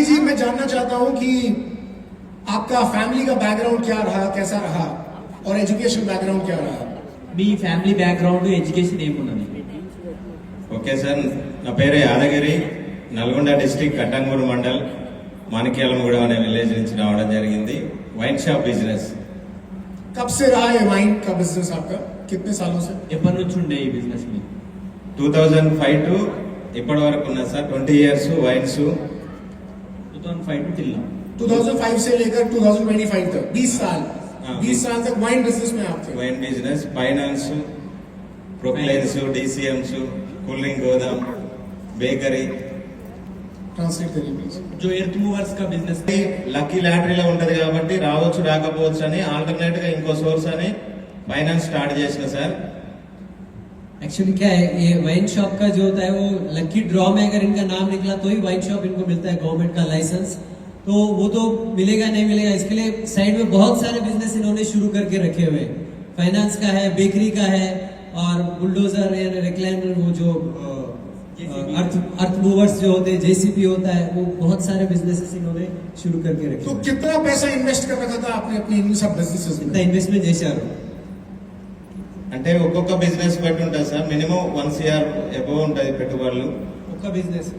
जी मैं जानना चाहता हूं कि आपका फैमिली का बैकग्राउंड क्या रहा, कैसा रहा और एजुकेशन बैकग्राउंड क्या रहा? మీ ఫ్యామిలీ బ్యాక్గ్రౌండ్ ఎడ్యుకేషన్ ఏమున్నది? ఓకే సార్, నా పేరు యాదగిరి, నల్గొండ డిస్ట్రిక్ట్ కట్టంగూరు మండల్ మాణిక్యాలగూడెం అనే విలేజ్ నుంచి రావడం జరిగింది. Wine shop business. कब से रहा है वाइन का बिजनेस आपका, कितने सालों से? ఎప్పటి నుంచి ఉండే ఈ బిజినెస్ మీ? 2005 టు ఇప్పటి వరకు ఉన్నది sir. 20 years wines. 2005 to till now. 2005 से लेकर 2025 तक 20 साल. 20 साल तक वाइन बिजनेस में आप थे. వైన్ బిజినెస్, ఫైనాన్స్, ప్రొక్లైన్స్, DCMs, కూల్ డ్రింక్ గోదాం, బేకరీ. ट्रांसलेट करिए प्लीज. जो ఎర్త్ మూవర్స్ కా బిజినెస్ లక్కీ లాటరీలో ఉంటది కాబట్టి రావచ్చు రాకపోవచ్చు అని ఆల్టర్నేట్ గా ఇంకో సోర్స్ అని ఫైనాన్స్ స్టార్ట్ చేసిన సార్. एक्चुअली क्या है, ये वाइन शॉप का जो होता है वो लकी ड्रॉ में अगर इनका नाम निकला तो ही वाइन शॉप इनको मिलता है गवर्नमेंट का लाइसेंस. तो वो तो मिलेगा नहीं मिलेगा, इसके लिए साइड में बहुत सारे बिजनेस इन्होंने शुरू करके रखे हुए. फाइनेंस का है, बेकरी का है और बुलडोजर या रिक्लाइनर, वो जो अर्थ मूवर्स जो होते हैं, JCB होता है, वो बहुत सारे बिजनेसेस इन्होंने शुरू करके रखे. तो कितना पैसा इन्वेस्ट कर रखा था आपने अपने इन सब बिजनेसेस में? कितना इन्वेस्टमेंट जैसे అంటే ఒక్కొక్క బిజినెస్ బట్టి ఉంటుంది సార్. మినిమం 1 CR అబోవ్ ఉంటుంది పెట్టుబడులు. ఒక్క బిజినెస్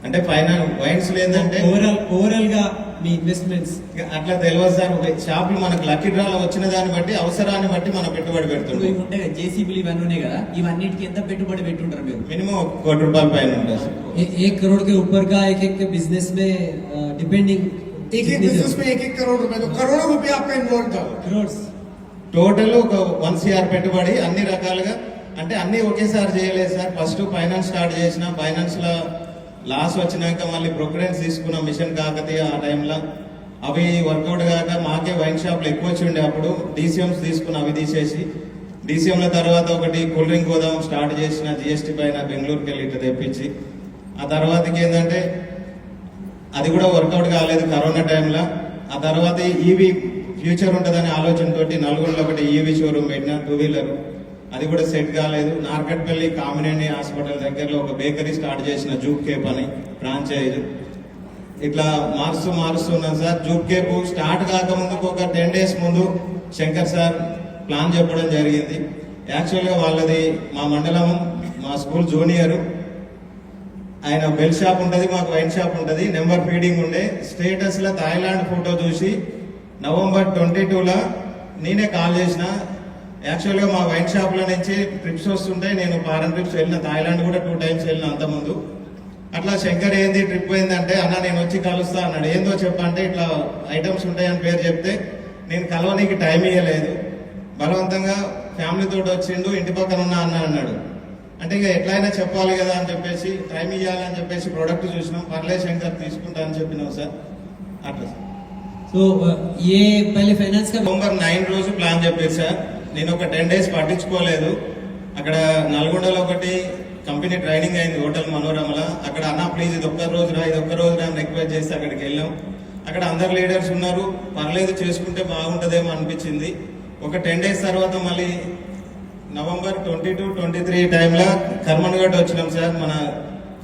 అంటే వైన్స్ ఏంటంటే ఓవరాల్ గా మీ ఇన్వెస్ట్మెంట్స్ అట్లా తెలియదు సార్. షాపులు మనకు లక్కీ డ్రాలో వచ్చిన దాన్ని బట్టి, అవసరాన్ని బట్టి మనం పెట్టుబడి పెడుతుంటాం. ఇవి ఉంటాయి కదా, JCBలు ఇవన్నీ ఉన్నాయి కదా, ఇవన్నిటికి ఎంత పెట్టుబడి పెట్టుంటారు మీరు? మినిమం 1 కోటి రూపాయల పైన ఉంటుంది సార్. 1 करोड़ के ऊपर का एक बिजनेस में डिपेंडिंग एक बिजनेस में 1 करोड़ रुपए, तो करोड़ों रुपया आपका इन्वॉल्व था. करोड्स టోటల్ ఒక 1 CR పెట్టుబడి అన్ని రకాలుగా. అంటే అన్ని ఒకేసారి చేయలేదు సార్. ఫస్ట్ ఫైనాన్స్ స్టార్ట్ చేసిన, ఫైనాన్స్ లో లాస్ వచ్చినాక మళ్ళీ ప్రొక్రెన్స్ తీసుకున్న మిషన్ కాకతీయ ఆ టైంలో. అవి వర్కౌట్ కాక మాకే వైన్ షాప్లు ఎక్కువ వచ్చిండే అప్పుడు DCMs తీసుకున్న, అవి తీసేసి DCMల తర్వాత ఒకటి కూల్ డ్రింక్ గోదాం స్టార్ట్ చేసిన, GST పైన బెంగళూరుకి వెళ్ళి ఇట్లా తెప్పించి. ఆ తర్వాతకి ఏంటంటే అది కూడా వర్కౌట్ కాలేదు కరోనా టైంలో. ఆ తర్వాత ఈవీ ఫ్యూచర్ ఉంటుందని ఆలోచనతోటి నల్గొండలో ఒకటి EV షోరూమ్ పెట్టిన, 2 వీలర్. అది కూడా సెట్ కాలేదు. నార్కట్పల్లి కామినేని హాస్పిటల్ దగ్గరలో ఒక బేకరీ స్టార్ట్ చేసిన, జూప్ కేప్ అని ఫ్రాంచైజ్. ఇట్లా మారుస్తున్నాం సార్. జూప్ కేప్ స్టార్ట్ కాకముందుకు ఒక 10 days ముందు శంకర్ సార్ ప్లాన్ చెప్పడం జరిగింది. యాక్చువల్గా వాళ్ళది మా మండలం, మా స్కూల్ జూనియర్. ఆయన బెల్ షాప్ ఉంటుంది, మాకు వైన్ షాప్ ఉంటుంది. నెంబర్ ఫీడింగ్ ఉండే. స్టేటస్ లో థాయిలాండ్ ఫోటో చూసి November 22 నేనే కాల్ చేసిన. యాక్చువల్గా మా వైన్ షాప్ లో నుంచి ట్రిప్స్ వస్తుంటాయి. నేను ఫారెన్ ట్రిప్స్ వెళ్ళిన, థాయిలాండ్ కూడా 2 times వెళ్ళిన అంత ముందు. అట్లా శంకర్ ఏంది ట్రిప్ అయిందంటే, అన్న నేను వచ్చి కలుస్తా అన్నాడు. ఏందో చెప్పంటే ఇట్లా ఐటమ్స్ ఉంటాయని పేరు చెప్తే నేను కలవనీకి టైం ఇవ్వలేదు. బలవంతంగా ఫ్యామిలీతో వచ్చిండు, ఇంటి పక్కన ఉన్నా అన్న అన్నాడు. అంటే ఇక ఎట్లయినా చెప్పాలి కదా అని చెప్పేసి, టైం ఇవ్వాలని చెప్పేసి ప్రోడక్ట్ చూసినాం. పర్లేదు శంకర్ తీసుకుంటా అని చెప్పినాం సార్. అట్లా సార్. तो ये पहले फाइनेंस का November 9 రోజు ప్లాన్ చెప్పేది సార్. నేను ఒక 10 days పట్టించుకోలేదు. అక్కడ నల్గొండలో ఒకటి కంపెనీ ట్రైనింగ్ అయింది, హోటల్ మనోరమల. అక్కడ అన్న ప్లీజ్ ఇది ఒక్క రోజు రా అని రిక్వెస్ట్ చేసి అక్కడికి వెళ్ళాం. అక్కడ అందరు లీడర్స్ ఉన్నారు. పర్లేదు చేసుకుంటే బాగుంటుందేమో అనిపించింది. ఒక 10 days తర్వాత మళ్ళీ November 22, 23 టైంలో కర్మన్ఘట్ వచ్చినాం సార్. మన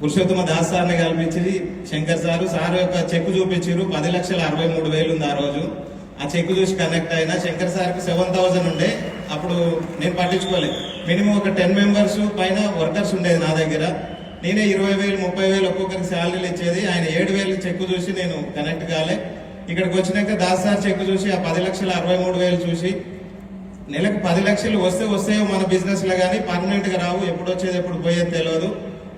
పురుషోత్తమ దాస్ సార్ని కల్పించి శంకర్ సార్ యొక్క చెక్ చూపించారు. 10,63,000 ఉంది ఆ రోజు. ఆ చెక్ చూసి కనెక్ట్ అయినా. శంకర్ సార్కి 7,000 ఉండే. అప్పుడు నేను పట్టించుకోలేదు. మినిమం ఒక 10 members పైన వర్కర్స్ ఉండేది నా దగ్గర. నేనే 20,000, 30,000 ఒక్కొక్కరికి శాలరీలు ఇచ్చేది. ఆయన 7,000 చెక్ చూసి నేను కనెక్ట్ కాలే. ఇక్కడికి వచ్చినాక దాస్ సార్ చెక్ చూసి ఆ 10,63,000 చూసి, నెలకు 10 లక్షలు వస్తాయో మన బిజినెస్ లో, కానీ పర్మనెంట్ గా రావు. ఎప్పుడు వచ్చేది ఎప్పుడు పోయేది తెలియదు.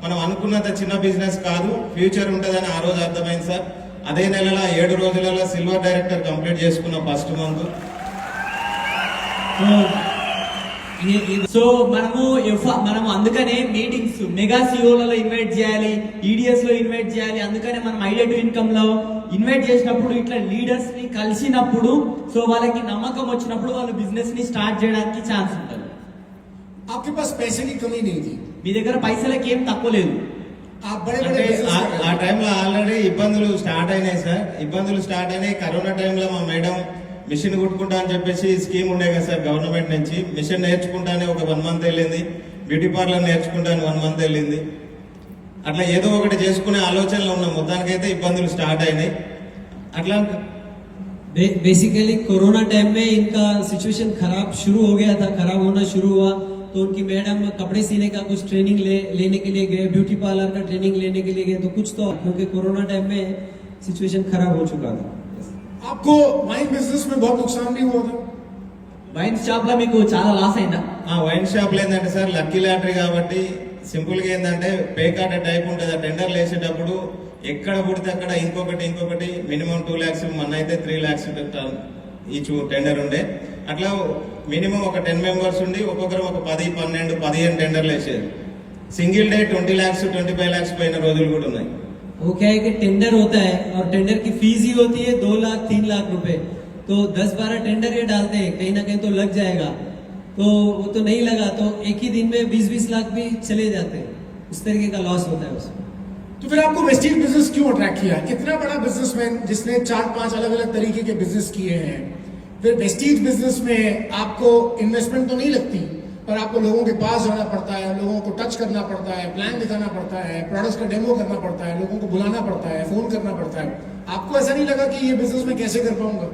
మనం అనుకున్నంత చిన్న బిజినెస్ కాదు, ఫ్యూచర్ ఉంటుందని ఆ రోజు అర్థమైంది సార్. అదే నెలలో 7 రోజులలో సిల్వర్ డైరెక్టర్ కంప్లీట్ చేసుకున్న ఫస్ట్ మంత్. సో మనము అందుకనే మీటింగ్స్ మెగా సిఓలలో ఇన్వైట్ చేయాలి, EDS లో ఇన్వైట్ చేయాలి. అందుకనే మనం ఐడియా టు ఇన్కమ్ లో ఇన్వైట్ చేసినప్పుడు, ఇట్లా లీడర్స్ ని కలిసినప్పుడు, సో వాళ్ళకి నమ్మకం వచ్చినప్పుడు వాళ్ళు బిజినెస్ ని స్టార్ట్ చేయడానికి ఛాన్స్ ఉంటుంది. आपके पास पैसे की कमी नहीं थी, మీ దగ్గర పైసలకి ఏం తక్కువ లేదు. ఆ టైంలో ఆల్రెడీ ఇబ్బందులు స్టార్ట్ అయినాయి సార్. ఇబ్బందులు స్టార్ట్ అయినాయి కరోనా టైంలో. మా మేడం మిషన్ కుట్టుకుంటా అని చెప్పేసి స్కీమ్ ఉండే కదా సార్ గవర్నమెంట్ నుంచి. మిషన్ నేర్చుకుంటానే ఒక 1 month వెళ్ళింది. బ్యూటీ పార్లర్ నేర్చుకుంటాను 1 month వెళ్ళింది. అట్లా ఏదో ఒకటి చేసుకునే ఆలోచనలో ఉన్నాం. మొత్తానికైతే ఇబ్బందులు స్టార్ట్ అయినాయి. అట్లా बेसिकली कोरोना टाइम में इनका सिचुएशन खराब शुरू हो गया था, खराब होना शुरू हुआ तो उनकी मैडम कपड़े सीने का कुछ ट्रेनिंग लेने के लिए गए, ब्यूटी पार्लर का ट्रेनिंग लेने के लिए गए, तो कुछ तो क्योंकि कोरोना टाइम में सिचुएशन खराब हो चुका था. आपको वाइन बिजनेस में बहुत नुकसान भी हुआ था? వైన్ షాప్ లో మీకు చాలా లాస్ అయిందా? వైన్ షాప్ లో ఏంటంటే సార్ లక్కీ లాటరీ కాబట్టి సింపుల్ గా ఏంటంటే పేకాట టైప్ ఉంటుంది. ఆ టెండర్లు వేసేటప్పుడు ఎక్కడ పుడితే అక్కడ ఇంకొకటి మినిమం 2 lakhs, మన అయితే 3 lakhs ఈ టెండర్ ఉండే. అట్లా మినిమం ఒక 10 members ఉండి ఒక్కొక్కరు ఒక 10, 12, 15 టెండర్లు వేసేది. సింగిల్ డే 20 lakhs, 25 lakhs పోయిన రోజులు కూడా ఉన్నాయి. वो क्या है कि टेंडर होता है और टेंडर की फीस ही होती है 2 लाख 3 लाख रुपए, तो 10-12 टेंडर ये डालते हैं, कहीं ना कहीं तो लग जाएगा. तो वो तो नहीं लगा तो एक ही दिन में 20-20 लाख भी चले जाते हैं. उस तरीके का लॉस होता है उसमें. तो फिर आपको वेस्टीज बिजनेस क्यों अट्रैक्ट किया? कितना बड़ा बिजनेसमैन जिसने 4-5 अलग-अलग तरीके के बिजनेस किए हैं, फिर वेस्टीज बिजनेस में आपको इन्वेस्टमेंट तो नहीं लगती, पर आपको लोगों के पास जाना पड़ता है, लोगों को टच करना पड़ता है, प्लान दिखाना पड़ता है, प्रोडक्ट्स का डेमो करना पड़ता है, लोगों को बुलाना पड़ता है, फोन करना पड़ता है. आपको ऐसा नहीं लगा कि ये बिजनेस में कैसे कर पाऊंगा?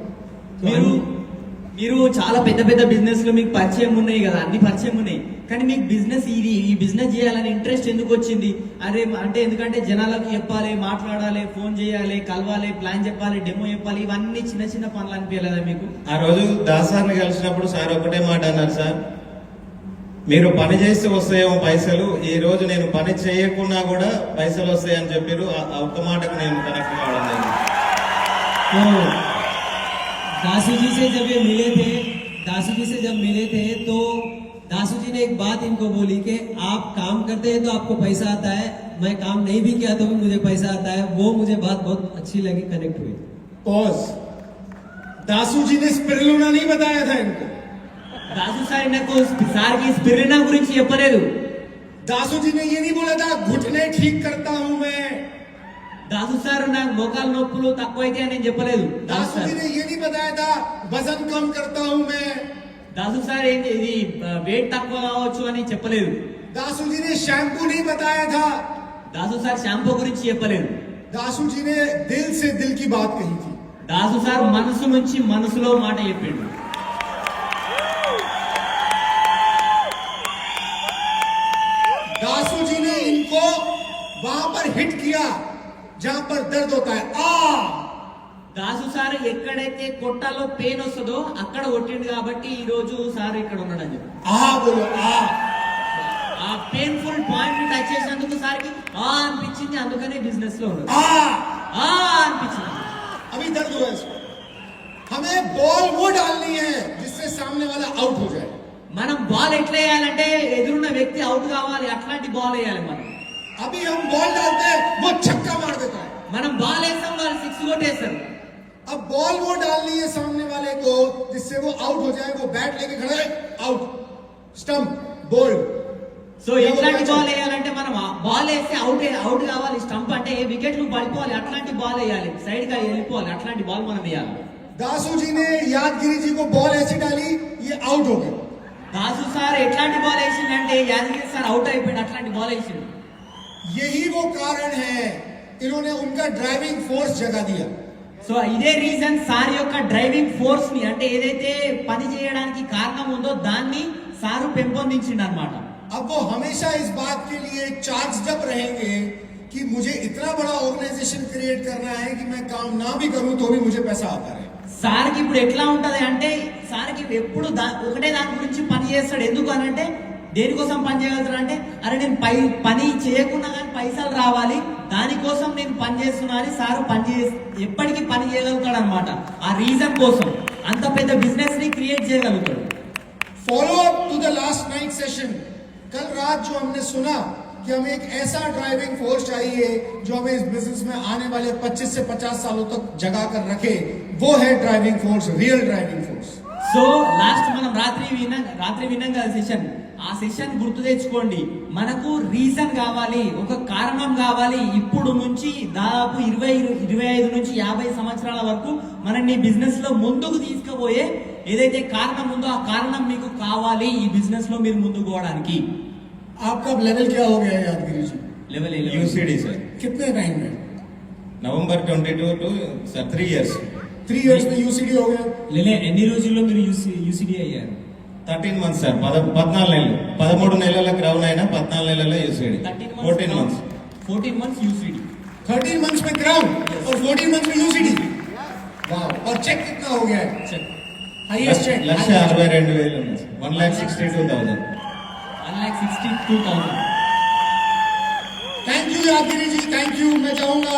మీరు చాలా పెద్ద పెద్ద బిజినెస్ లో మీకు పరిచయం ఉన్నాయి కదా, అన్ని పరిచయం ఉన్నాయి, కానీ మీకు బిజినెస్ ఈ బిజినెస్ చేయాలని ఇంట్రెస్ట్ ఎందుకు వచ్చింది? అరే అంటే ఎందుకంటే జనాలకు చెప్పాలి, మాట్లాడాలి, ఫోన్ చేయాలి, కలవాలి, ప్లాన్ చెప్పాలి, డెమో చెప్పాలి, ఇవన్నీ చిన్న చిన్న పనులు అనిపించలేదా మీకు? ఆ రోజు దాసార్ని కలిసినప్పుడు సార్ ఒకటే మాట అన్నారు, సార్ మీరు పని చేస్తే వస్తాయేమో పైసలు, ఈ రోజు నేను పని చేయకున్నా కూడా పైసలు వస్తాయని చెప్పారు. ఆ ఒక్క మాటకు నేను కనెక్ట్ కావడం జరిగింది. तो दासू जी से जब मिले थे तो दासू जी ने एक बात इनको बोली कि आप काम करते हैं तो आपको पैसा आता है, मैं काम नहीं भी किया तो भी मुझे पैसा आता है. वो मुझे बात बहुत अच्छी लगी, कनेक्ट हुई. पॉज. दासू जी ने स्पिरुलिना नहीं बताया था इनको. దాసు సార్ నాకు సార్కి స్పిరిలినా గురించి చెప్పలేదు. दासू जी ने ये नहीं बोला था घुटने ठीक करता हूं मैं. దాసు సార్ నాకు మోకాలు నొప్పులు తక్కువైతే అని నేను చెప్పలేదు. दासू जी ने ये नहीं बताया था वजन कम करता हूं मैं. దాసు సార్ ఏంటి ఇది వెయిట్ తక్కువ కావచ్చు అని చెప్పలేదు. दासू जी ने शैम्पू नहीं बताया था. దాసు సార్ షాంపూ గురించి చెప్పలేదు. दासू जी ने दिल से दिल की बात कही थी. దాసు సార్ మనసు నుంచి మనసులో మాట చెప్పిండు. दासू जी ने इनको वहां पर हिट किया जहां पर दर्द होता है. దాసు సార్ ఎక్కడైతే కొట్టాలో పెయిన్ వస్తుందో అక్కడ కొట్టిండు కాబట్టి ఈ రోజు సార్ ఇక్కడ ఉన్నాడని చెప్పి बोलो ఆ పెయిన్ఫుల్ పాయింట్ ని టచ్ చేసినందుకు సార్కి అనిపించింది, అందుకనే బిజినెస్ లో ఉన్నాడు. అనిపించింది. अभी दर्द हुआ इसको. हमें बॉल वो डालनी है जिससे सामने वाला आउट हो जाए. మనం బాల్ ఎట్లా వేయాలంటే ఎదురున్న వ్యక్తి అవుట్ కావాలి, అట్లాంటి బాల్ వేయాలి మనం. अभी हम बॉल डालते हैं वो छक्का मार देता है. మనం బాల్ వేస్తాం, వాళ్ళు 6 కొట్టేస్తారు. अब बॉल वो डालनी है सामने वाले को जिससे वो आउट हो जाए. वो बैट लेके खड़ा है, आउट, स्टंप, बोल्ड. సో ఎట్లాంటి బాల్ వేయాలంటే మనం బాల్ వేస్తే అవుట్ కావాలి, స్టంప్ అంటే వికెట్లు పడిపోవాలి, అట్లాంటి బాల్ వేయాలి, సైడ్ గా వెళ్ళిపోవాలి, అట్లాంటి బాల్ మనం వేయాలి. दासू जी ने यादगिरी जी को बॉल ऐसी डाली, ये आउट हो गए. దాసు సార్ ఎట్లాంటి బాల్ వేసిందంటే యాదగిరి సార్ అవుట్ అయిపోయింది, అట్లాంటి బాల్ వేసిండు. यही वो कारण है इन्होंने उनका ड्राइविंग फोर्स जगा दिया. సో ఇదే రీజన్ సార్ యొక్క డ్రైవింగ్ ఫోర్స్ ని, అంటే ఏదైతే పని చేయడానికి కారణం ఉందో దాన్ని సారు పెంపొందించిండు అన్నమాట. अब वो हमेशा इस बात के लिए चार्ज्ड अप रहेंगे कि मुझे इतना बड़ा ऑर्गेनाइजेशन क्रिएट करना है कि मैं काम ना भी करूं तो भी मुझे पैसा आता रहे. సార్కి ఇప్పుడు ఎట్లా ఉంటది అంటే సార్కి ఎప్పుడు ఒకటే దాని గురించి పని చేస్తాడు. ఎందుకు అని అంటే దేనికోసం పని చేయగలుగుతాడు అంటే అరే నేను పని చేయకుండా కానీ పైసలు రావాలి, దానికోసం నేను పని చేస్తున్నా అని సారు ఎప్పటికీ పని చేయగలుగుతాడు అనమాట. ఆ రీజన్ కోసం అంత పెద్ద బిజినెస్ ని క్రియేట్ చేయగలుగుతాడు. Follow up to the last night session. कल रात जो हमने सुना कि हमें एक ऐसा ड्राइविंग फोर्स चाहिए जो हमें इस बिजनेस में आने वाले 25 से 50 सालों तक जगा कर रखे, वो है driving force, real driving force. So last మనం రాత్రి విన్నాం కదా సెషన్, ఆ సెషన్ గుర్తు తెచ్చుకోండి. మనకు రీజన్ కావాలి, ఒక కారణం కావాలి. ఇప్పుడు నుంచి దాదాపు 25 నుంచి 50 సంవత్సరాల వరకు మనల్ని బిజినెస్ లో ముందుకు తీసుకుపోయే ఏదైతే కారణం ఉందో ఆ కారణం మీకు కావాలి ఈ బిజినెస్ లో మీరు ముందుకు పోవడానికి. आपका लेवल क्या हो गया है यादगिरी जी? లెవెల్ ఏ యూసీడీ సార్ कितने टाइम में? November 22 to sir 3 years 3 years में यूसीडी हो गया. లేలే ఎన్ని రోజుల్లో మీరు యూసీడీ అయ్యారు? 13 మంత్స్ సార్ 14 నెలలు 13 నెలలకు క్రౌన్ అయినా 14 నెలల్లో UCD 14 months 14 months UCD. 13 months में क्राउन और 14 मंथ्स में यूसीडी. वाह. और चेक कितना हो गया है? Check highest check. 1,62,000 ఉంది sir 1,62,000. 1,62,000. Thank you Yadagiri ji, thank you. मैं चाहूंगा